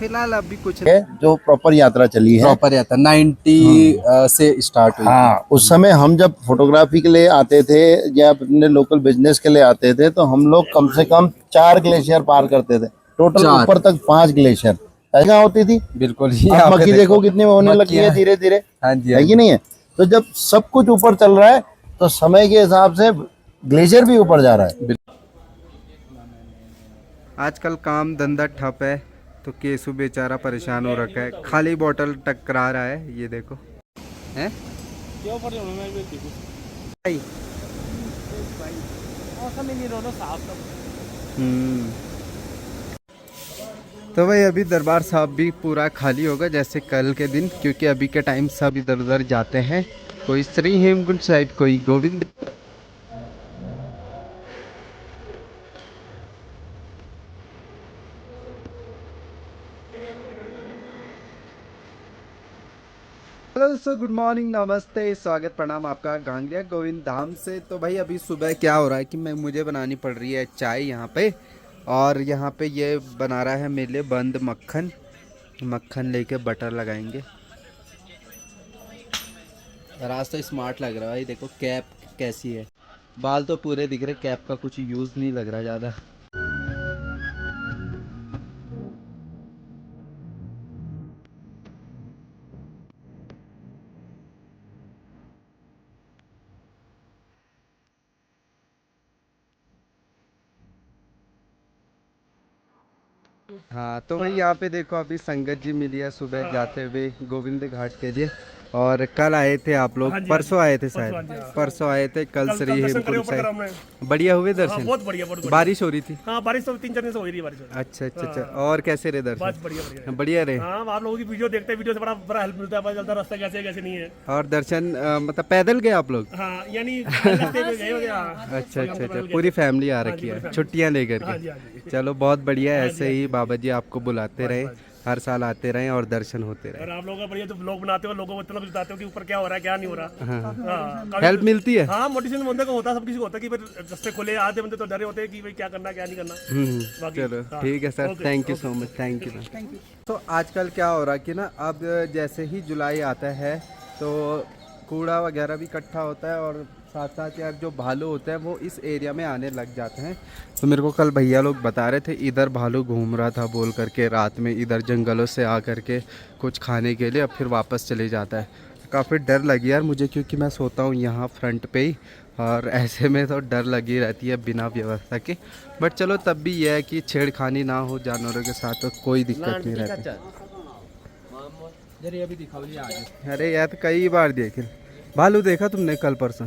फिलहाल अभी कुछ है जो प्रॉपर यात्रा चली है। प्रॉपर यात्रा 90 से स्टार्ट हुई थी। हाँ, उस समय हम जब फोटोग्राफी के लिए आते थे या अपने लोकल बिजनेस के लिए आते थे तो हम लोग कम से कम 4 ग्लेशियर पार करते थे, टोटल 4 ऊपर तक 5 ग्लेशियर ऐसा होती थी। बिल्कुल। ये अब यहाँ पे मक्की देखो कितनी होने लगी है मक्खियाँ। धीरे धीरे, हाँ जी, हाँ है कि जी। नहीं है। तो जब सब कुछ ऊपर चल रहा है तो समय के हिसाब से ग्लेशियर भी ऊपर जा रहा है। आजकल काम धंधा ठप है तो केसु बेचारा परेशान हो रखा है, खाली बोतल टकरा रहा है, ये देखो हैं भाई। हम्म। तो भाई अभी दरबार साहब भी पूरा खाली होगा जैसे कल के दिन, क्योंकि अभी के टाइम सब इधर उधर जाते हैं, कोई श्री हेमकुंड साहिब, कोई गोविंद। हेलो दोस्तों, गुड मॉर्निंग, नमस्ते, स्वागत प्रणाम आपका गांगलिया गोविंद धाम से। तो भाई अभी सुबह क्या हो रहा है कि मुझे बनानी पड़ रही है चाय यहाँ पे, और यहाँ पे ये बना रहा है मेरे लिए बंद मक्खन। मक्खन लेके बटर लगाएंगे। और आज तो स्मार्ट लग रहा है भाई, देखो कैप कैसी है, बाल तो पूरे दिख रहे, कैप का कुछ यूज़ नहीं लग रहा ज़्यादा। हाँ तो भाई यहाँ पे देखो अभी संगत जी मिली है सुबह जाते हुए गोविंद घाट के लिए। और कल आए थे आप लोग, हाँ जी, परसों आए थे परसों, शायद, हाँ जी, हाँ। परसों आए थे, कल कल श्री दर्शन करे हेमकुंड ऊपर करा हमने। साहिब। बढ़िया हुए हाँ, दर्शन? बहुत बढ़िया, बहुत बढ़िया। बारिश हो रही थी? हाँ, बारिश तो 3-4 दिन से हो ही रही है बारिश। अच्छा अच्छा अच्छा। हाँ। और कैसे रहे बस दर्शन? बढ़िया बढ़िया। बढ़िया रहे। हाँ, आप लोगों की वीडियो देखते हैं, वीडियो से बड़ा बड़ा हेल्प मिलता है, पता चलता है रास्ता कैसे है कैसे नहीं है। और दर्शन मतलब पैदल गए आप लोग? हाँ, यानी रास्ते पे गए वगैरह। अच्छा अच्छा अच्छा, पूरी फैमिली आ रखी है छुट्टियां लेकर हाँ जी, के? हाँ जी। चलो बहुत बढ़िया है, हाँ जी, ऐसे हाँ ही जी। बाबा जी आपको बुलाते रहे, बस। हर साल आते रहे और दर्शन होते रहे। और आप लोगों का बढ़िया जो ब्लॉग बनाते हो, लोगों को इतना बताते हो कि ऊपर क्या हो रहा है क्या नहीं हो रहा। हाँ, हाँ, हेल्प मिलती है। हाँ, मोटिवेशन बंदे को होता है, सब किसी को होता है कि भाई रास्ते खुले, आधे बंदे तो डरे होते हैं कि भाई क्या करना क्या नहीं करना। बाकी चलो हाँ, ठीक है sir, okay, thank you okay, so much, thank you. तो आजकल क्या हो रहा है कि ना, अब जैसे ही जुलाई आता है तो कूड़ा वगैरह भी इकट्ठा होता है, और साथ साथ यार जो भालू होते हैं वो इस एरिया में आने लग जाते हैं। तो मेरे को कल भैया लोग बता रहे थे इधर भालू घूम रहा था बोल करके, रात में इधर जंगलों से आ करके कुछ खाने के लिए, अब फिर वापस चले जाता है। काफ़ी डर लगी यार मुझे, क्योंकि मैं सोता हूँ यहाँ फ्रंट पे ही, और ऐसे में तो डर लगी रहती है बिना व्यवस्था के। बट चलो तब भी यह है कि छेड़खानी ना हो जानवरों के साथ तो कोई दिक्कत नहीं रहती। अरे यार तो कई बार देखे भालू, देखा तुमने कल परसों?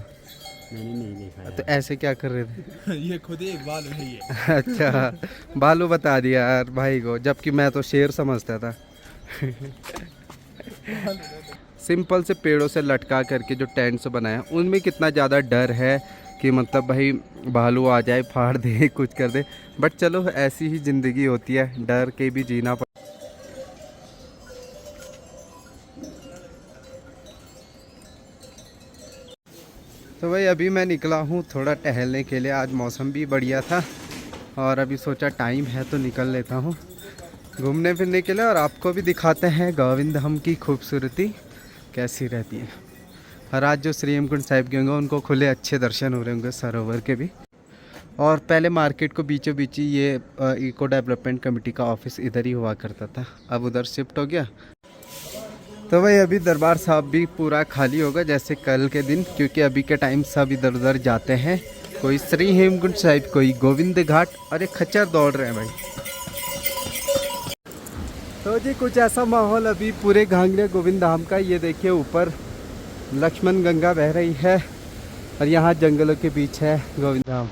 मैंने नहीं देखा तो ऐसे क्या कर रहे थे? ये खुद ही एक बाल है ये। अच्छा, भालू बता दिया यार भाई को, जबकि मैं तो शेर समझता था। सिंपल से पेड़ों से लटका करके जो टेंट्स बनाया उनमें कितना ज़्यादा डर है कि मतलब भाई भालू आ जाए फाड़ दे कुछ कर दे। बट चलो ऐसी ही ज़िंदगी होती है, डर के भी जीना पड़ता। तो भाई अभी मैं निकला हूँ थोड़ा टहलने के लिए, आज मौसम भी बढ़िया था और अभी सोचा टाइम है तो निकल लेता हूँ घूमने फिरने के लिए, और आपको भी दिखाते हैं गोविंद धाम की खूबसूरती कैसी रहती है। और आज जो श्री हेमकुंड साहिब के होंगे उनको खुले अच्छे दर्शन हो रहे होंगे सरोवर के भी। और पहले मार्केट को बीचों बीच ही ये इको डेवलपमेंट कमेटी का ऑफिस इधर ही हुआ करता था, अब उधर शिफ्ट हो गया। तो भाई अभी दरबार साहब भी पूरा खाली होगा जैसे कल के दिन, क्योंकि अभी के टाइम सब इधर उधर जाते हैं, कोई श्री हेमकुंड साहिब, कोई गोविंद घाट, और एक खच्चर दौड़ रहे हैं भाई। तो जी कुछ ऐसा माहौल अभी पूरे घांगड़िया गोविंद धाम का। ये देखिए ऊपर लक्ष्मण गंगा बह रही है और यहाँ जंगलों के बीच है गोविंद धाम।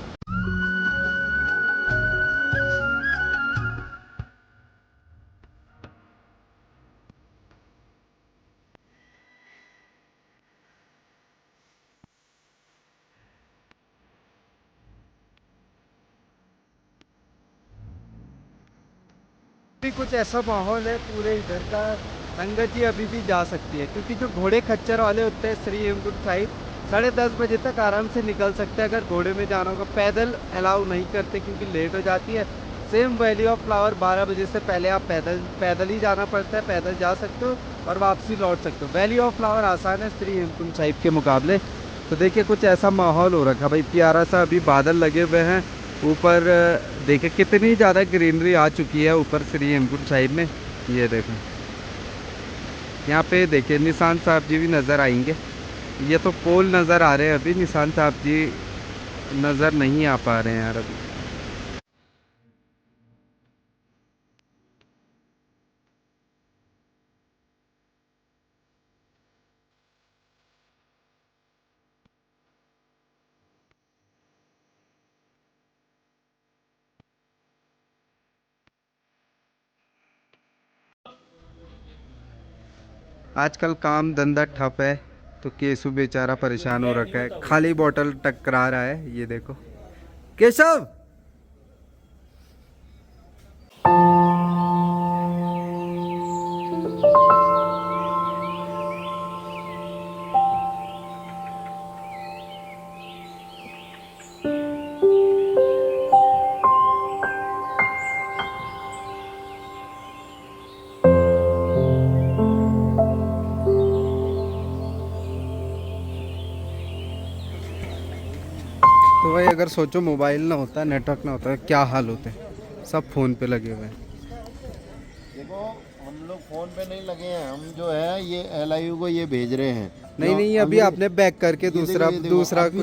भी कुछ ऐसा माहौल है पूरे इधर का। संगत जी अभी भी जा सकती है, क्योंकि जो घोड़े खच्चर वाले होते हैं श्री हेमकुंड साहिब 10:30 बजे तक आराम से निकल सकते हैं अगर घोड़े में जाना होगा। पैदल अलाउ नहीं करते क्योंकि लेट हो जाती है, सेम वैली ऑफ फ्लावर 12 बजे से पहले आप पैदल ही जाना पड़ता है, पैदल जा सकते हो और वापसी लौट सकते हो। वैली ऑफ फ्लावर आसान है श्री हेमकुंड साहिब के मुकाबले। तो देखिए कुछ ऐसा माहौल हो रखा भाई, प्यारा सा अभी बादल लगे हुए हैं ऊपर। देखिए कितनी ज़्यादा ग्रीनरी आ चुकी है ऊपर श्री हेमकुंड साहिब में। ये देखो यहाँ पे देखिए निशान साहब जी भी नज़र आएंगे। ये तो पोल नज़र आ रहे हैं, अभी निशान साहब जी नज़र नहीं आ पा रहे हैं यार अभी। आजकल काम धंधा ठप है तो केशव बेचारा परेशान हो रखा है, खाली बोतल टकरा रहा है। ये देखो केशव, तो भाई अगर सोचो मोबाइल ना होता, नेटवर्क ना होता, क्या हाल होते। सब फ़ोन पे लगे हुए हैं। देखो हम लोग फोन पे नहीं लगे हैं, हम जो है ये LIU को ये भेज रहे हैं। नहीं नहीं, अभी आपने बैक करके दूसरा अभी कुछ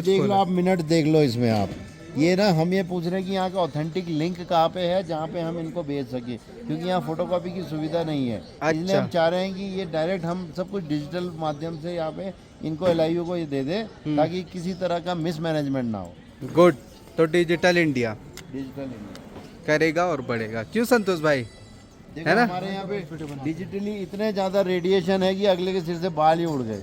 देख लो, खोला। आप मिनट देख लो इसमें आप। ये ना हम ये पूछ रहे हैं कि यहाँ का ऑथेंटिक लिंक कहाँ पे है जहाँ पे हम इनको भेज सके, क्योंकि यहाँ फोटोकॉपी की सुविधा नहीं है। इसलिए हम चाह रहे हैं कि ये डायरेक्ट हम सब कुछ डिजिटल माध्यम से यहाँ पे इनको LIU को ये दे दे, ताकि किसी तरह का मिसमैनेजमेंट ना हो। गुड। तो डिजिटल इंडिया डिजिटल करेगा और बढ़ेगा, क्यों संतोष भाई? है ना, हमारे यहाँ पे डिजिटली इतने ज़्यादा रेडिएशन है कि अगले के सिर से बाल ही उड़ गए।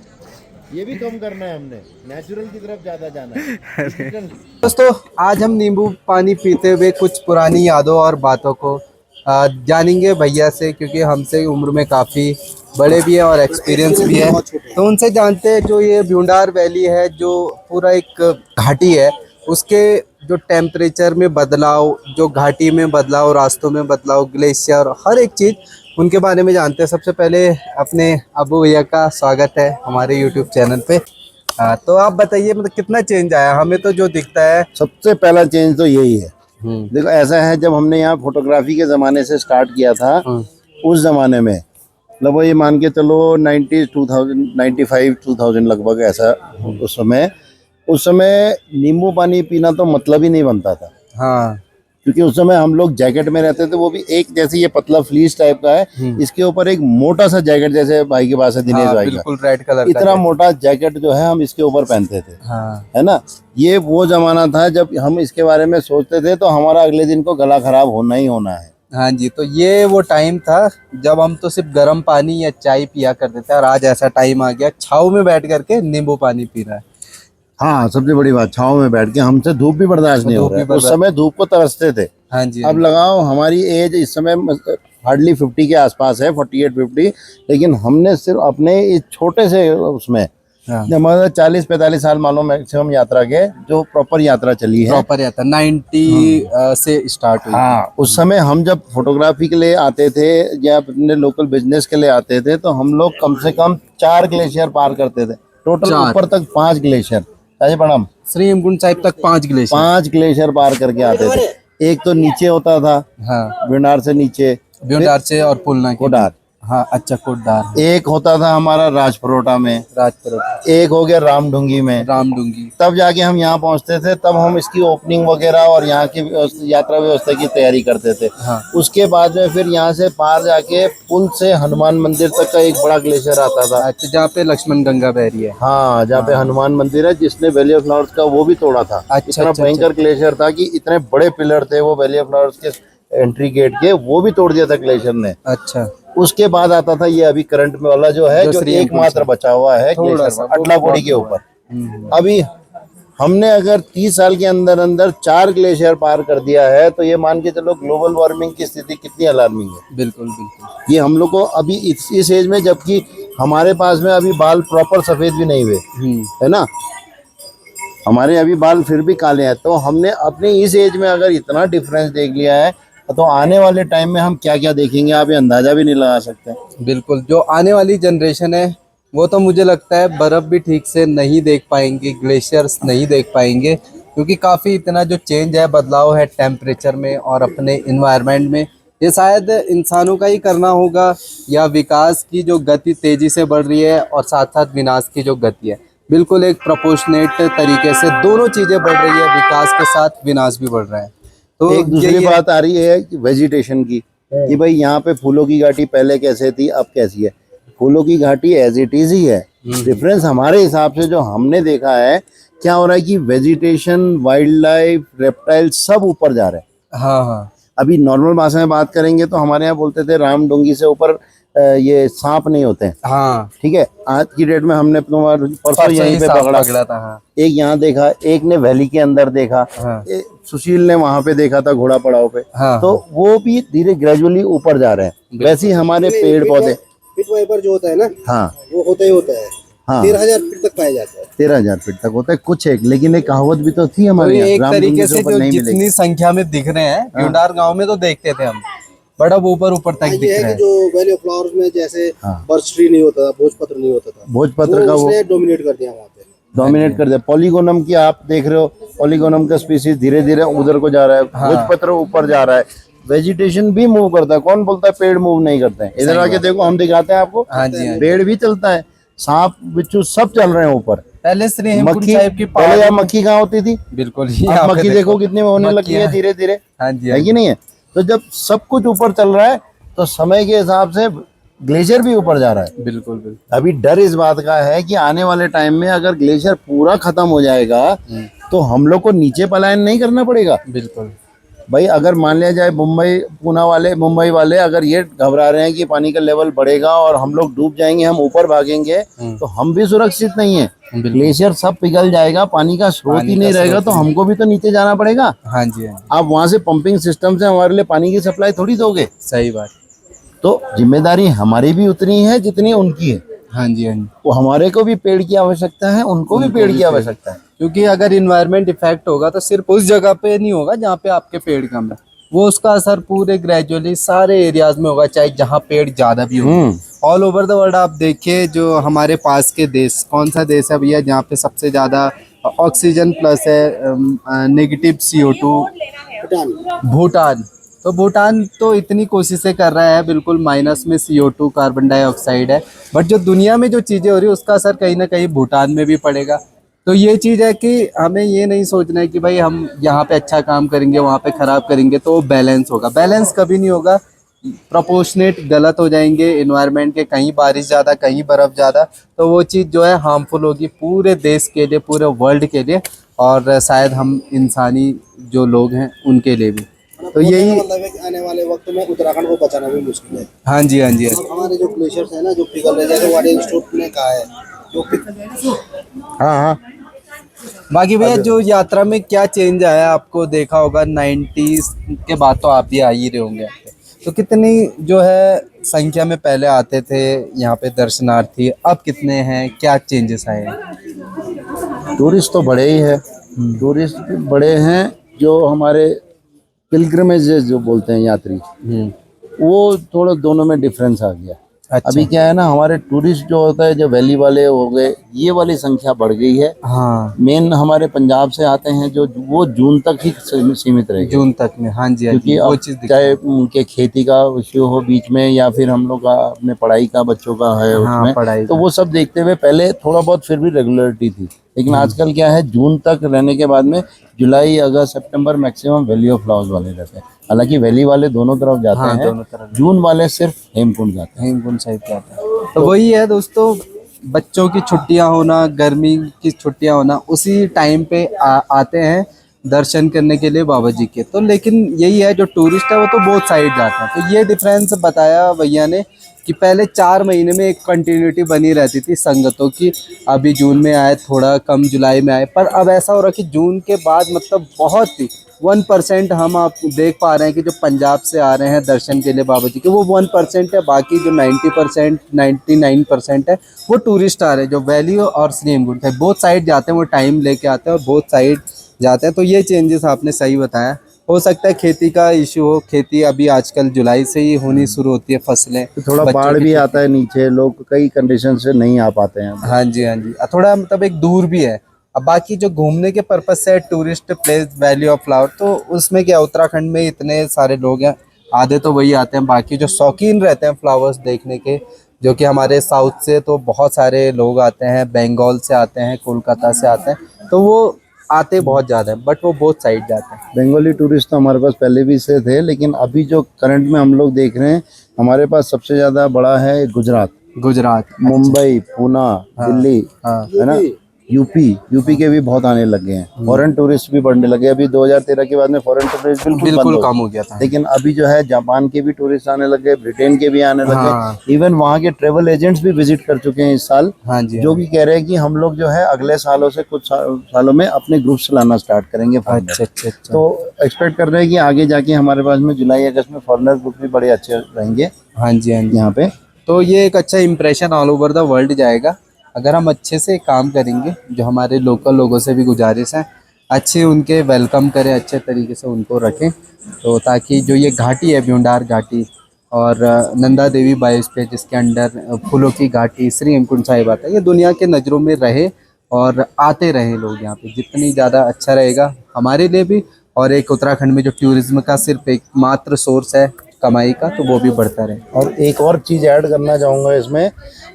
ये भी कम करना है हमने, नेचुरल की तरफ ज़्यादा जाना है। डिजिटल। दोस्तों आज हम नींबू पानी पीते हुए कुछ पुरानी यादों और बातों को जानेंगे भैया से, क्योंकि हमसे उम्र में काफ़ी बड़े भी हैं और एक्सपीरियंस भी है। तो उनसे जानते हैं जो ये भ्यूंडार वैली है, जो पूरा एक घाटी है, उसके जो टेम्परेचर में बदलाव, जो घाटी में बदलाव, रास्तों में बदलाव, ग्लेशियर, हर एक चीज़ उनके बारे में जानते हैं। सबसे पहले अपने अबू भैया का स्वागत है हमारे यूट्यूब चैनल पे। तो आप बताइए मतलब कितना चेंज आया? हमें तो जो दिखता है सबसे पहला चेंज तो यही है। देखो ऐसा है, जब हमने यहाँ फोटोग्राफी के ज़माने से स्टार्ट किया था, उस ज़माने में मतलब वो ये मान के चलो 95-2000 लगभग ऐसा। उस समय नींबू पानी पीना तो मतलब ही नहीं बनता था। हाँ, क्योंकि उस समय हम लोग जैकेट में रहते थे, वो भी एक जैसे ये पतला फ्लीस टाइप का है, इसके ऊपर एक मोटा सा जैकेट, जैसे भाई के पास है दिनेश भाई का, बिल्कुल रेड कलर इतना मोटा जैकेट जो है हम इसके ऊपर पहनते थे। हाँ, है ना, ये वो जमाना था जब हम इसके बारे में सोचते थे तो हमारा अगले दिन को गला खराब होना ही होना है। हाँ जी। तो ये वो टाइम था जब हम तो सिर्फ गर्म पानी या चाय पिया करते थे, और आज ऐसा टाइम आ गया छाव में बैठ करके नींबू पानी पी रहा है। हाँ, सबसे बड़ी बात, छाँव में बैठ के हमसे धूप भी बर्दाश्त नहीं हो रहा है। उस समय धूप को तरसते थे। हाँ जी। अब लगाओ, हमारी एज इस समय हार्डली 50 के आसपास है, 48-50, लेकिन हमने सिर्फ अपने इस छोटे से उसमें हमारा 40-45 साल मानो मैक्सिमम यात्रा के, जो प्रॉपर यात्रा चली है। प्रॉपर यात्रा 90 से स्टार्ट हुई। हाँ, उस समय हम जब फोटोग्राफी के लिए आते थे या अपने लोकल बिजनेस के लिए आते थे, तो हम लोग कम से कम 4 ग्लेशियर पार करते थे टोटल, ऊपर तक 5 ग्लेशियर। प्रणाम। श्री हेमकुंड साहिब तक 5 ग्लेशियर, 5 ग्लेशियर पार करके आते थे। एक तो नीचे होता था, हाँ, भ्यूंडार से नीचे, भ्यूंडार से और पुलना के, कोडार। हाँ अच्छा, कोडार। एक होता था हमारा राजपरोटा में, राजपुर, एक हो गया रामडूंगी में, रामडूंगी। तब जाके हम यहाँ पहुँचते थे, तब हम इसकी ओपनिंग वगैरह और यहाँ की यात्रा व्यवस्था की तैयारी करते थे। हाँ। उसके बाद में फिर यहाँ से पार जाके पुल से हनुमान मंदिर तक का एक बड़ा ग्लेशियर आता था। अच्छा, जहाँ पे लक्ष्मण गंगा बह रही है। हाँ, जहाँ पे हनुमान मंदिर है, जिसने वैली ऑफ फ्लावर्स का वो भी तोड़ा था। इतना भयंकर ग्लेशियर था कि इतने बड़े पिलर थे वो वैली ऑफ फ्लावर्स के एंट्री गेट के, वो भी तोड़ दिया था ग्लेशियर ने। अच्छा। उसके बाद आता था ये अभी करंट में वाला जो है, जो एकमात्र बचा हुआ है ग्लेशियर अटलाकोड़ी के ऊपर। अभी हमने अगर 30 साल के अंदर अंदर 4 ग्लेशियर पार कर दिया है, तो ये मान के चलो ग्लोबल वार्मिंग की स्थिति कितनी अलार्मिंग है। बिल्कुल बिल्कुल। ये हम लोग को अभी इस एज में, जबकि हमारे पास में अभी बाल प्रॉपर सफेद भी नहीं हुए, है ना, हमारे अभी बाल फिर भी काले हैं। तो हमने अपने इस एज में अगर इतना डिफरेंस देख लिया है, तो आने वाले टाइम में हम क्या क्या देखेंगे आप ये अंदाजा भी नहीं लगा सकते। बिल्कुल, जो आने वाली जनरेशन है वो तो मुझे लगता है बर्फ़ भी ठीक से नहीं देख पाएंगे, ग्लेशियर्स नहीं देख पाएंगे, क्योंकि काफ़ी इतना जो चेंज है, बदलाव है टेम्परेचर में और अपने इन्वायरमेंट में, ये शायद इंसानों का ही करना होगा, या विकास की जो गति तेज़ी से बढ़ रही है और साथ साथ विनाश की जो गति है, बिल्कुल एक प्रोपोर्शनेट तरीके से दोनों चीज़ें बढ़ रही है, विकास के साथ विनाश भी बढ़ रहा है। तो एक दूसरी यही है। बात आ रही है कि वेजिटेशन की, कि भाई यहाँ पे फूलों की घाटी पहले कैसे थी अब कैसी है। फूलों की घाटी एज इट इज ही है, डिफरेंस हमारे हिसाब से जो हमने देखा है क्या हो रहा है कि वेजिटेशन, वाइल्ड लाइफ, रेप्टाइल सब ऊपर जा रहे हैं। हाँ हाँ अभी नॉर्मल भाषा में बात करेंगे तो हमारे यहाँ बोलते थे राम डोंगी से ऊपर ये सांप नहीं होते हैं, हाँ, ठीक है। आज की डेट में हमने परसों परसों यहीं ही पे सांप पकड़ा पकड़ा था। हाँ एक यहाँ देखा, एक ने वैली के अंदर देखा, हाँ सुशील ने वहां पे देखा था घोड़ा पड़ाव पे। हाँ, तो वो भी धीरे ग्रेजुअली ऊपर जा रहे हैं। वैसे ही हमारे पेड़ पौधे, पिट वाइपर जो होता है ना, हाँ वो होता ही होता है। हाँ 13,000 फीट तक पाया जाता है। 13,000 फीट तक होता है कुछ एक, लेकिन एक कहावत भी तो थी तो हमारे ये यहाँ, एक राम तरीके डूंगी से ऊपर जो नहीं जितनी मिलेगी। संख्या में दिख रहे हैं, भ्यूंडार गांव में तो देखते थे हम, बट अब ऊपर ऊपर तक ये दिख है रहे कि हैं। जो वैली ऑफ फ्लावर्स में जैसे हाँ। बर्च ट्री नहीं होता था, भोजपत्र नहीं होता था, भोजपत्र का वो उसने डोमिनेट कर दिया वहाँ पे। डोमिनेट कर दिया। पॉलीगोनम की आप देख रहे हो, पॉलीगोनम का स्पीसीज धीरे धीरे उधर को जा रहा है, भोजपत्र ऊपर जा रहा है। वेजिटेशन भी मूव करता है। कौन बोलता है पेड़ मूव नहीं करते हैं? इधर आके देखो, हम दिखाते हैं आपको, हाँ जी, हाँ जी। पेड़ भी चलता है, सांप बिच्छू सब चल रहे हैं ऊपर। पहले श्री हेमकुंड मक्खी, साहिब की पहले पहाड़ी यहाँ में- मक्खी कहाँ होती थी? बिल्कुल अब मक्खी देखो कितनी होने लगी है मक्खियाँ। धीरे धीरे, हाँ जी, है हाँ कि जी। नहीं है? तो जब सब कुछ ऊपर चल रहा है तो समय के हिसाब से ग्लेशियर भी ऊपर जा रहा है। बिल्कुल बिल्कुल। अभी डर इस बात का है कि आने वाले टाइम में अगर ग्लेशियर पूरा खत्म हो जाएगा तो हम लोग को नीचे पलायन नहीं करना पड़ेगा। बिल्कुल भाई अगर मान लिया जाए मुंबई वाले अगर ये घबरा रहे हैं कि पानी का लेवल बढ़ेगा और हम लोग डूब जाएंगे, हम ऊपर भागेंगे, तो हम भी सुरक्षित नहीं है। ग्लेशियर सब पिघल जाएगा, पानी का स्रोत ही नहीं रहेगा, तो हमको भी तो नीचे जाना पड़ेगा। हाँ जी, हाँ जी, आप वहां से पंपिंग सिस्टम से हमारे लिए पानी की सप्लाई थोड़ी दोगे। सही बात। तो जिम्मेदारी हमारी भी उतनी है जितनी उनकी है। हाँ जी, हाँ जी। वो हमारे को भी पेड़ की आवश्यकता है, उनको भी पेड़ की आवश्यकता है। क्योंकि अगर इन्वायरमेंट इफेक्ट होगा तो सिर्फ उस जगह पे नहीं होगा जहाँ पे आपके पेड़ कम है, वो उसका असर पूरे ग्रेजुअली सारे एरियाज में होगा, चाहे जहाँ पेड़ ज्यादा भी हो। ऑल ओवर द वर्ल्ड आप देखिए, जो हमारे पास के देश, कौन सा देश है भैया जहाँ पे सबसे ज्यादा ऑक्सीजन प्लस है, नेगेटिव CO2? भूटान। तो भूटान तो इतनी कोशिशें कर रहा है, बिल्कुल माइनस में CO2 कार्बन डाइऑक्साइड है, बट जो दुनिया में जो चीज़ें हो रही है उसका असर कहीं ना कहीं भूटान में भी पड़ेगा। तो ये चीज़ है कि हमें ये नहीं सोचना है कि भाई हम यहाँ पे अच्छा काम करेंगे वहाँ पे ख़राब करेंगे तो बैलेंस होगा। बैलेंस कभी नहीं होगा, प्रोपोर्शनेट गलत हो जाएंगे इन्वायरमेंट के, कहीं बारिश ज़्यादा कहीं बर्फ़ ज़्यादा, तो वो चीज़ जो है हार्मफुल होगी पूरे देश के लिए, पूरे वर्ल्ड के लिए, और शायद हम इंसानी जो लोग हैं उनके लिए भी। तो यही मतलब है कि आने वाले वक्त में उत्तराखंड को बचाना भी मुश्किल है। हाँ जी, हाँ जी, हाँ जी। हमारे जो ग्लेशियर्स है ना, जो पिघल रहे हैं, जैसे वाटर स्टोर ने कहा है, हाँ हाँ। बाकी भैया जो यात्रा में क्या चेंज आया आपको देखा होगा, 90s के बाद तो आप भी आ ही रहे होंगे, तो कितनी जो है संख्या में पहले आते थे यहाँ पे दर्शनार्थी, अब कितने हैं, क्या चेंजेस आए हैं? टूरिस्ट तो बड़े ही है, टूरिस्ट भी बड़े हैं। जो हमारे पिलग्रिमेज जो बोलते हैं यात्री, वो थोड़ा दोनों में डिफरेंस आ गया। अच्छा। अभी क्या है ना, हमारे टूरिस्ट जो होता है, जो वैली वाले हो गए, ये वाली संख्या बढ़ गई है। हाँ, मेन हमारे पंजाब से आते हैं जो, वो जून तक ही सीमित रहेगी, जून तक में। हाँ जी, हाँ क्योंकि जी, वो अब चीज़ चाहे उनके खेती का इश्यू हो बीच में, या फिर हम लोग का अपने पढ़ाई का बच्चों का है हाँ, उसमें, पढ़ाई तो का। वो सब देखते हुए पहले थोड़ा बहुत फिर भी रेगुलरिटी थी, लेकिन आजकल क्या है, जून तक रहने के बाद में जुलाई अगस्त सितंबर मैक्सिमम वैली ऑफ फ्लावर्स वाले रहते हैं। हालांकि वैली वाले दोनों तरफ जाते हाँ, हैं, दोनों तरफ। जून वाले सिर्फ हेमकुंड जाते हैं। हेमकुंड साहिब क्या था। तो वही है दोस्तों, बच्चों की छुट्टियां होना, गर्मी की छुट्टियां होना, उसी टाइम पे आते हैं दर्शन करने के लिए बाबा जी के। तो लेकिन यही है, जो टूरिस्ट है वो तो बोथ साइड जाते हैं। तो ये डिफरेंस बताया भैया ने कि पहले 4 महीने में एक कंटिन्यूटी बनी रहती थी संगतों की, अभी जून में आए, थोड़ा कम जुलाई में आए, पर अब ऐसा हो रहा है कि जून के बाद मतलब बहुत ही 1% हम आप देख पा रहे हैं कि जो पंजाब से आ रहे हैं दर्शन के लिए बाबा जी के, वो 1% है। बाकी जो 90% 99% है वो टूरिस्ट आ रहे हैं, जो वैली और श्री हेमकुंड है, बोथ साइड जाते हैं, वो टाइम लेके आते हैं और बोथ साइड जाते हैं। तो ये चेंजेस आपने सही बताया। हो सकता है खेती का इशू हो। खेती अभी आजकल जुलाई से ही होनी शुरू होती है फसलें। तो थोड़ा बच्चों बाढ़ की भी आता है नीचे, लोग कई कंडीशन से नहीं आ पाते हैं। हाँ जी हाँ जी, थोड़ा मतलब एक दूर भी है। अब बाकी जो घूमने के पर्पज से tourist place valley of flower, तो उसमें क्या उत्तराखंड में इतने सारे लोग हैं, आधे तो वही आते हैं। बाकी जो शौकीन रहते हैं फ्लावर्स देखने के, जो कि हमारे साउथ से तो बहुत सारे लोग आते हैं, बंगाल से आते हैं, कोलकाता से आते हैं, तो वो आते बहुत ज़्यादा है, बट वो बहुत साइड जाते हैं। बंगाली टूरिस्ट तो हमारे पास पहले भी से थे, लेकिन अभी जो करंट में हम लोग देख रहे हैं, हमारे पास सबसे ज़्यादा बड़ा है गुजरात, गुजरात, मुंबई, पुणे, दिल्ली, हाँ है ना, यूपी के भी बहुत आने लगे हैं। फॉरेन टूरिस्ट भी बढ़ने लगे। अभी 2013 के बाद में फॉरेन टूरिस्ट बिल्कुल बंद बिल्कुल हो कम गए। हो गया था। लेकिन अभी जो है जापान के भी टूरिस्ट आने लगे, ब्रिटेन के भी आने हाँ। लगे। इवन वहाँ के ट्रेवल एजेंट्स भी विजिट कर चुके हैं इस साल, हाँ जी, जो कि कह रहे हैं कि हम लोग जो है अगले सालों से कुछ सालों में अपने ग्रुप्स लाना स्टार्ट करेंगे foreigner। अच्छा अच्छा अच्छा। तो एक्सपेक्ट कर रहे हैं कि आगे जाके हमारे पास में जुलाई अगस्त में फॉरेनर ग्रुप भी बड़े अच्छे रहेंगे हाँ जी हाँ जी, यहाँ पे। तो ये एक अच्छा impression all over the world जाएगा अगर हम अच्छे से काम करेंगे। जो हमारे लोकल लोगों से भी गुजारिश है, अच्छे उनके वेलकम करें, अच्छे तरीके से उनको रखें, तो ताकि जो ये घाटी है भ्यूंडार घाटी और नंदा देवी बायोस्फीयर जिसके अंडर फूलों की घाटी श्री हेमकुंड साहिब आता है, ये दुनिया के नज़रों में रहे और आते रहे लोग यहाँ पे। जितनी ज़्यादा अच्छा रहेगा हमारे लिए भी, और एक उत्तराखंड में जो टूरिज्म का सिर्फ एक मात्र सोर्स है कमाई का, तो वो भी बढ़ता रहे। और एक और चीज़ ऐड करना चाहूँगा इसमें,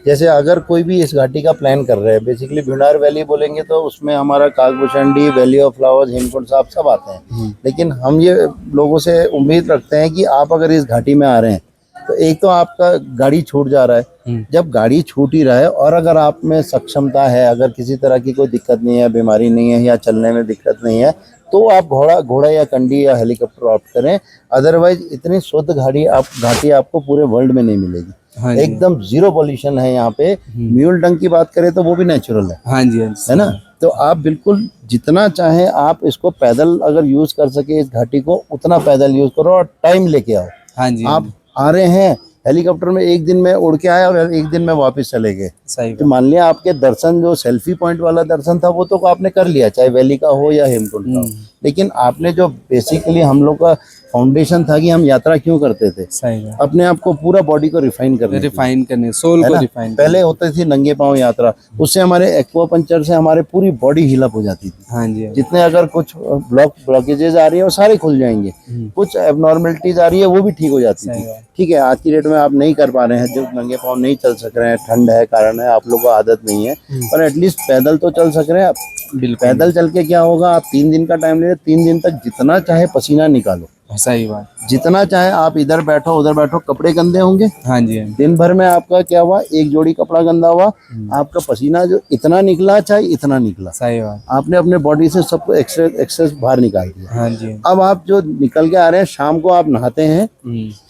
जैसे अगर कोई भी इस घाटी का प्लान कर रहे हैं, बेसिकली भ्यूंडार वैली बोलेंगे तो उसमें हमारा Kakbhushundi, valley of flowers, Hemkund Sahib सब आते हैं। लेकिन हम ये लोगों से उम्मीद रखते हैं कि आप अगर इस घाटी में आ रहे हैं तो एक तो आपका गाड़ी छूट जा रहा है। जब गाड़ी छूट ही रहा है और अगर आप में सक्षमता है, अगर किसी तरह की कोई दिक्कत नहीं है, बीमारी नहीं है या चलने में दिक्कत नहीं है, तो आप घोड़ा या कंडी या हेलीकॉप्टर ऑप्ट करें। अदरवाइज इतनी शुद्ध घाटी आपको पूरे वर्ल्ड में नहीं मिलेगी। हाँ जी, एकदम जीरो पॉल्यूशन है यहाँ पे। म्यूल डंग की बात करें तो वो भी नेचुरल है हाँ जी हाँ जी, है ना। तो आप बिल्कुल जितना चाहें आप इसको पैदल अगर यूज कर सके इस घाटी को, उतना पैदल यूज करो और टाइम लेके आओ। हाँ जी, आप आ रहे हैं हेलीकॉप्टर में, एक दिन में उड़ के आए और एक दिन में वापस चले गए, सही तो मान लिया आपके दर्शन, जो सेल्फी पॉइंट वाला दर्शन था वो तो आपने कर लिया, चाहे वैली का हो या हेमकुंड का हो। लेकिन आपने जो बेसिकली हम लोग का फाउंडेशन था कि हम यात्रा क्यों करते थे, सही है, अपने आप को पूरा बॉडी को रिफाइन करने के लिए। रिफाइन करने, सोल है को ना? रिफाइन पहले होते थी नंगे पांव यात्रा, उससे हमारे एक्वापंचर से हमारे पूरी बॉडी हील अप हो जाती थी। हाँ जी हाँ जी, जितने अगर कुछ ब्लॉकेजेस आ रही है वो सारे खुल जाएंगे, कुछ एबनॉर्मेलिटीज आ रही है वो भी ठीक हो जाती सही थी। है, ठीक है, आज की डेट में आप नहीं कर पा रहे हैं, जो नंगे पांव नहीं चल सक रहे हैं, ठंड है कारण है, आप लोगों को आदत नहीं है, पर एटलीस्ट पैदल तो चल सक रहे हैं आप। बिल्कुल पैदल चल के क्या होगा, आप 3 दिन का टाइम ले रहे, 3 दिन तक जितना चाहे पसीना निकालो, सही बात, जितना चाहे आप इधर बैठो उधर बैठो, कपड़े गंदे होंगे। हाँ जी हाँ जी, दिन भर में आपका क्या हुआ, एक जोड़ी कपड़ा गंदा हुआ, आपका पसीना जो इतना निकला चाहे इतना निकला, सही बात, आपने अपने बॉडी से सबको एक्सेस बाहर निकाल दिया। हाँ जी, अब आप जो निकल के आ रहे हैं, शाम को आप नहाते हैं,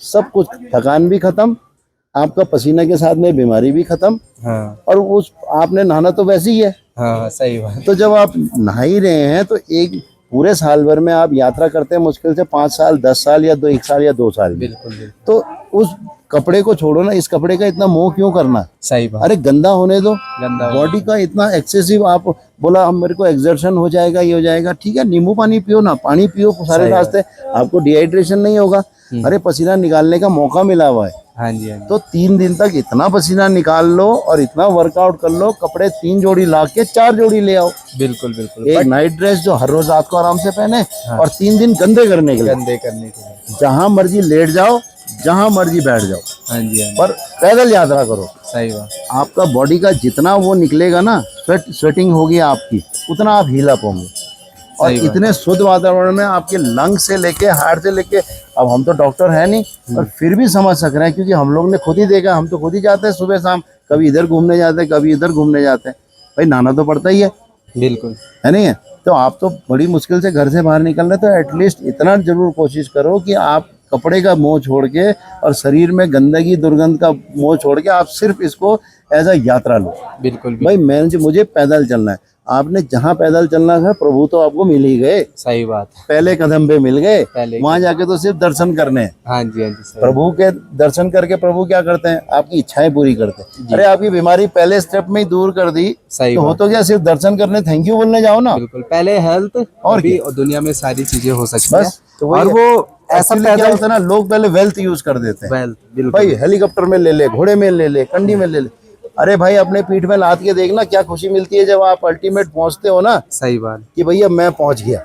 सब कुछ, थकान भी खत्म, आपका पसीना के साथ में बीमारी भी खत्म, हाँ और उस आपने नहाना तो वैसे ही है। हाँ, सही बात, तो जब आप नहा ही रहे हैं तो एक पूरे साल भर में आप यात्रा करते हैं मुश्किल से 5 साल 10 साल या 1 साल या 2 साल में, बिल्कुल बिल्कुल, तो उस कपड़े को छोड़ो ना, इस कपड़े का इतना मोह क्यों करना। सही बात, अरे गंदा होने दो, गंदा हो- बॉडी का इतना एक्सेसिव, आप बोला हम मेरे को एक्सर्शन हो जाएगा, ये हो जाएगा, ठीक है, नींबू पानी पियो ना, पानी पियो सारे सही रास्ते, आपको डिहाइड्रेशन नहीं होगा। अरे पसीना निकालने का मौका मिला हुआ है, हाँ जी हाँ जी, तो 3 दिन तक इतना पसीना निकाल लो और इतना वर्कआउट कर लो, कपड़े 3 जोड़ी ला के 4 जोड़ी ले आओ, बिल्कुल बिल्कुल, एक नाइट ड्रेस जो हर रोज रात को आराम से पहने, और 3 दिन गंदे करने के लिए गंदे करने के लिए, जहां मर्जी लेट जाओ, जहां मर्जी बैठ जाओ, हाँ जी हाँ जी, पर पैदल यात्रा करो। सही बात, आपका बॉडी का जितना वो निकलेगा ना, स्वेटिंग होगी आपकी, उतना आप हील अप होंगे। और सही बात। इतने शुद्ध वातावरण में आपके लंग से लेके हार्ट से लेके, अब हम तो डॉक्टर है नहीं, पर फिर भी समझ सक रहे हैं क्योंकि हम लोग ने खुद ही देखा, हम तो खुद ही जाते हैं सुबह शाम, कभी इधर घूमने जाते हैं, कभी इधर घूमने जाते हैं, भाई नहाना तो पड़ता ही है बिल्कुल, नहीं है। तो आप तो बड़ी मुश्किल से घर से बाहर निकल रहे, तो एटलीस्ट इतना जरूर कोशिश करो कि आप कपड़े का मोह छोड़ के और शरीर में गंदगी दुर्गंध का मोह छोड़ के आप सिर्फ इसको एज अ यात्रा लो। बिल्कुल भाई मुझे पैदल चलना है, आपने जहाँ पैदल चलना है प्रभु तो आपको मिल ही गए, सही बात, पहले कदम पे मिल गए, पहले वहां जाके तो सिर्फ दर्शन करने हैं। हाँ जी हाँ जी, सही, प्रभु के दर्शन करके प्रभु क्या करते हैं, आपकी इच्छाएं पूरी करते हैं। अरे आपकी बीमारी पहले स्टेप में ही दूर कर दी, सही तो हो बात, तो क्या सिर्फ दर्शन करने थैंक यू बोलने जाओ ना। बिल्कुल, पहले हेल्थ और और दुनिया में सारी चीजें हो सकती है, बस तो और वो ऐसा एक्चुअली क्या पैदल होता है ना, लोग पहले वेल्थ यूज कर देते हैं। वेल बिल्कुल भाई हेलीकॉप्टर में ले ले, घोड़े में ले ले, कंडी में ले ले। अरे भाई अपने पीठ में लाद के देखना क्या खुशी मिलती है जब आप अल्टीमेट पहुंचते हो ना, सही बात। कि भैया मैं पहुंच गया।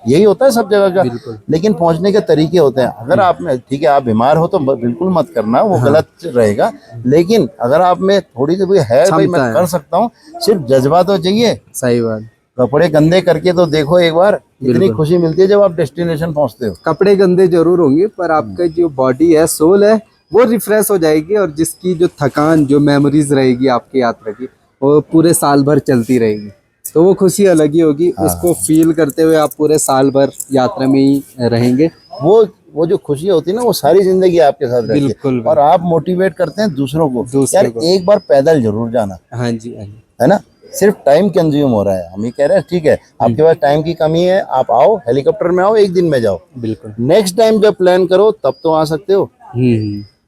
यही होता है सब जगह का। लेकिन पहुंचने के तरीके होते हैं। अगर आप में ठीक है, आप बीमार हो तो बिल्कुल मत करना, वो गलत रहेगा। लेकिन अगर आप में थोड़ी सी है भाई मैं कर सकता हूँ, सिर्फ जज्बा तो चाहिए। सही बात। कपड़े गंदे करके तो देखो एक बार, इतनी खुशी मिलती है जब आप डेस्टिनेशन पहुंचते हो। कपड़े गंदे जरूर होंगे पर आपका जो बॉडी है, सोल है, वो रिफ्रेश हो जाएगी और जिसकी जो थकान, जो मेमोरीज रहेगी आपकी यात्रा की, वो पूरे साल भर चलती रहेगी। तो वो खुशी अलग ही होगी। उसको फील करते हुए आप पूरे साल भर यात्रा में ही रहेंगे। वो जो खुशी होती है ना, वो सारी जिंदगी आपके साथ रहती है। बिल्कुल। और आप मोटिवेट करते हैं दूसरों को, यार एक बार पैदल जरूर जाना। हाँ जी, हाँ जी। है ना, सिर्फ टाइम कंज्यूम हो रहा है। हम ये कह रहे हैं ठीक है, आपके पास टाइम की कमी है, आप आओ हेलीकॉप्टर में आओ, एक दिन में जाओ। बिल्कुल। नेक्स्ट टाइम जब प्लान करो तब तो आ सकते हो।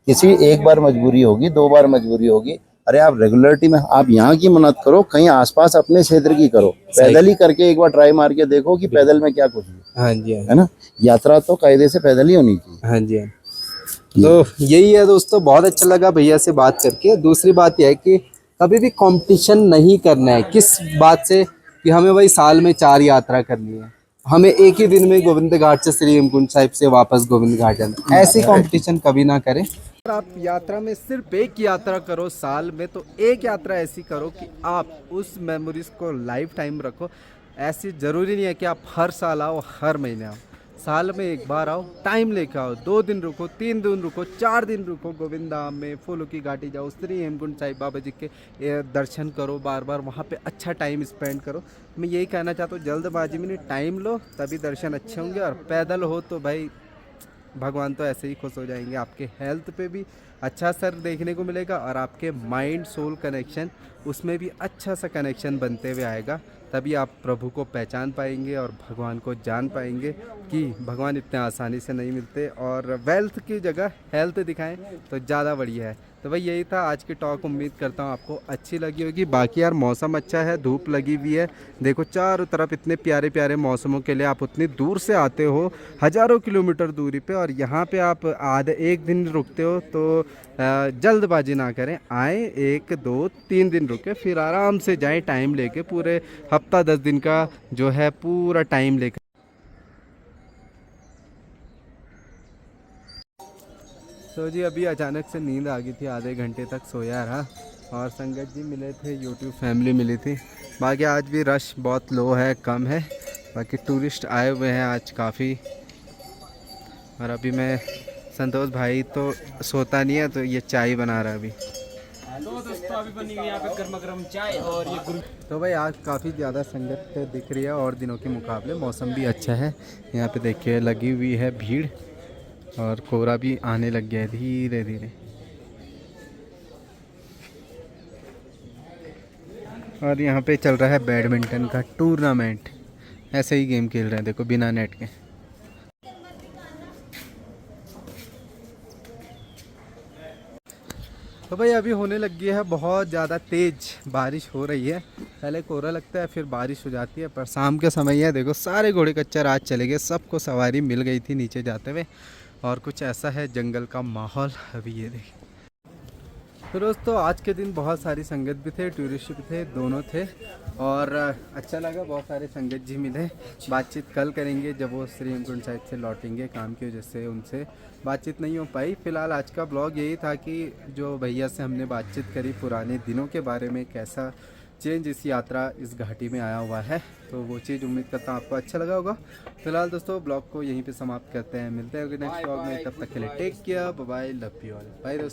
किसी एक बार मजबूरी होगी, 2 बार मजबूरी होगी। अरे आप रेगुलरिटी में आप यहाँ की मन्नत करो, कहीं आसपास अपने क्षेत्र की करो। पैदल ही करके एक बार ट्राई मार के देखो कि पैदल में क्या कुछ है। हाँ जी, है ना, यात्रा तो कायदे से पैदल ही होनी चाहिए। हाँ जी। तो यही है दोस्तों, बहुत अच्छा लगा भैया से बात करके। दूसरी बात यह है कि कभी भी कंपटीशन नहीं करना है। किस बात से? कि हमें वही साल में 4 यात्रा करनी है, हमें एक ही दिन में गोविंद घाट से श्री हेमकुंड साहिब से वापस गोविंद घाट जाना। ऐसी कंपटीशन कभी ना करें। अगर आप यात्रा में सिर्फ एक यात्रा करो साल में, तो एक यात्रा ऐसी करो कि आप उस मेमोरीज को लाइफ टाइम रखो। ऐसी ज़रूरी नहीं है कि आप हर साल आओ, हर महीने आओ। साल में एक बार आओ, टाइम लेकर आओ। 2 दिन रुको, 3 दिन रुको, 4 दिन रुको, गोविंद धाम में, फूलों की घाटी जाओ, श्री हेमकुंड साहिब बाबा जी के दर्शन करो, बार बार वहाँ पे अच्छा टाइम स्पेंड करो। मैं यही कहना चाहता हूँ, जल्दबाजी में नहीं, टाइम लो तभी दर्शन अच्छे होंगे। और पैदल हो तो भाई भगवान तो ऐसे ही खुश हो जाएंगे। आपके हेल्थ पे भी अच्छा असर देखने को मिलेगा और आपके माइंड सोल कनेक्शन, उसमें भी अच्छा सा कनेक्शन बनते हुए आएगा। तभी आप प्रभु को पहचान पाएंगे और भगवान को जान पाएंगे कि भगवान इतने आसानी से नहीं मिलते। और वेल्थ की जगह हेल्थ दिखाएं तो ज़्यादा बढ़िया है। तो भाई यही था आज की टॉक। उम्मीद करता हूँ आपको अच्छी लगी होगी। बाकी यार मौसम अच्छा है, धूप लगी हुई है, देखो चारों तरफ इतने प्यारे प्यारे मौसमों के लिए आप उतनी दूर से आते हो, हज़ारों किलोमीटर दूरी पे, और यहाँ पे आप आधे एक दिन रुकते हो। तो जल्दबाजी ना करें, आए 1 2 3 दिन रुके, फिर आराम से जाएं टाइम लेके, पूरे हफ्ता 10 दिन का जो है पूरा टाइम लेकर। तो जी अभी अचानक से नींद आ गई थी, आधे घंटे तक सोया रहा। और संगत जी मिले थे, यूट्यूब फैमिली मिली थी। बाकी आज भी रश बहुत लो है, कम है। बाकी टूरिस्ट आए हुए हैं आज काफ़ी। और अभी मैं, संतोष भाई तो सोता नहीं है, तो ये चाय बना रहा है अभी। तो दोस्तों अभी बनी हुई यहाँ पे गर्मा गर्म चाय और ये गुरु। तो भाई आज काफ़ी ज़्यादा संगत दिख रही है और दिनों के मुकाबले। मौसम भी अच्छा है, यहाँ पे देखिए लगी हुई है भीड़ और कोहरा भी आने लग गया है धीरे धीरे। और यहाँ पे चल रहा है बैडमिंटन का टूर्नामेंट। ऐसे ही गेम खेल रहे हैं देखो, बिना नेट के। तो भाई अभी होने लगी है बहुत ज़्यादा तेज़ बारिश हो रही है। पहले कोहरा लगता है, फिर बारिश हो जाती है। पर शाम के समय है, देखो सारे घोड़े कच्चर आज चले गए, सबको सवारी मिल गई थी नीचे जाते हुए। और कुछ ऐसा है जंगल का माहौल अभी, ये देखिए। तो दोस्तों आज के दिन बहुत सारी संगत भी थे, टूरिस्ट भी थे, दोनों थे। और अच्छा लगा, बहुत सारे संगत जी मिले। बातचीत कल करेंगे जब वो श्री हेमकुंड साहिब से लौटेंगे। काम की वजह से उनसे बातचीत नहीं हो पाई। फ़िलहाल आज का ब्लॉग यही था कि जो भैया से हमने बातचीत करी पुराने दिनों के बारे में, कैसा चेंज इस यात्रा इस घाटी में आया हुआ है। तो वो चीज़ उम्मीद करता हूँ आपको अच्छा लगा होगा। फिलहाल दोस्तों ब्लॉग को यहीं पे समाप्त करते हैं, मिलते हैं नेक्स्ट ब्लॉग में। तब तक के लिए take care, bye bye, love you all, bye दोस्तों।